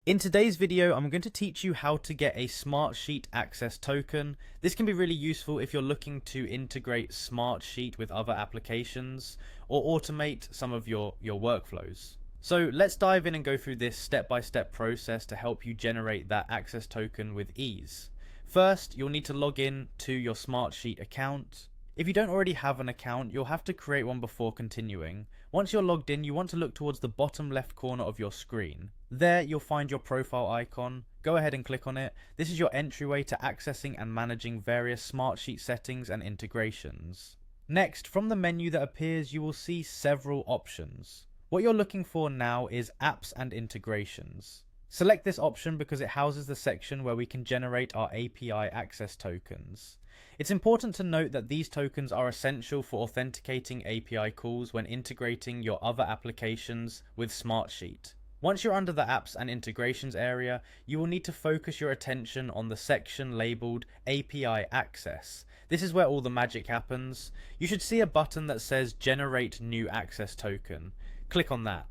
In today's video, I'm going to teach you how to get a Smartsheet access token. This can be really useful if you're looking to integrate Smartsheet with other applications or automate some of your workflows. So let's dive in and go through this step-by-step process to help you generate that access token with ease. First, you'll need to log in to your Smartsheet account. If you don't already have an account, you'll have to create one before continuing. Once you're logged in, you want to look towards the bottom left corner of your screen. There, you'll find your profile icon. Go ahead and click on it. This is your entryway to accessing and managing various Smartsheet settings and integrations. Next, from the menu that appears, you will see several options. What you're looking for now is Apps and Integrations. Select this option because it houses the section where we can generate our API access tokens. It's important to note that these tokens are essential for authenticating API calls when integrating your other applications with Smartsheet. Once you're under the Apps and Integrations area, you will need to focus your attention on the section labeled API Access. This is where all the magic happens. You should see a button that says Generate New Access Token. Click on that.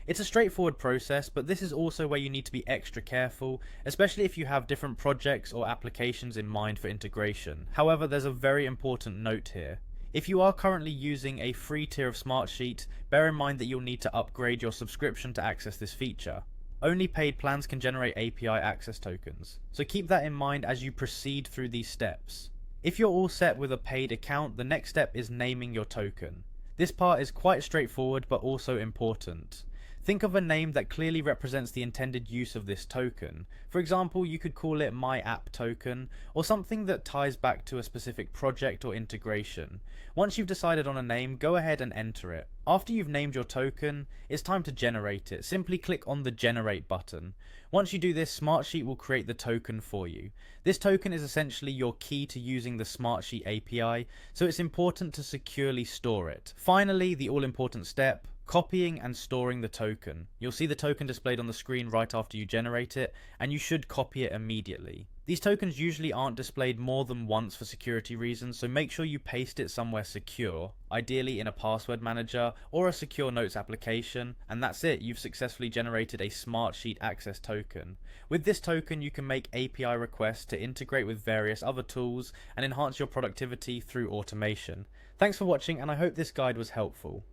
It's a straightforward process, but this is also where you need to be extra careful, especially if you have different projects or applications in mind for integration. However, there's a very important note here. If you are currently using a free tier of Smartsheet, bear in mind that you'll need to upgrade your subscription to access this feature. Only paid plans can generate API access tokens, so keep that in mind as you proceed through these steps. If you're all set with a paid account, the next step is naming your token. This part is quite straightforward but also important. Think of a name that clearly represents the intended use of this token. For example, you could call it My App Token, or something that ties back to a specific project or integration. Once you've decided on a name, go ahead and enter it. After you've named your token, it's time to generate it. Simply click on the Generate button. Once you do this, Smartsheet will create the token for you. This token is essentially your key to using the Smartsheet API, so it's important to securely store it. Finally, the all-important step, copying and storing the token. You'll see the token displayed on the screen right after you generate it, and you should copy it immediately. These tokens usually aren't displayed more than once for security reasons, so make sure you paste it somewhere secure, ideally in a password manager or a secure notes application, and that's it, you've successfully generated a Smartsheet access token. With this token, you can make API requests to integrate with various other tools and enhance your productivity through automation. Thanks for watching, and I hope this guide was helpful.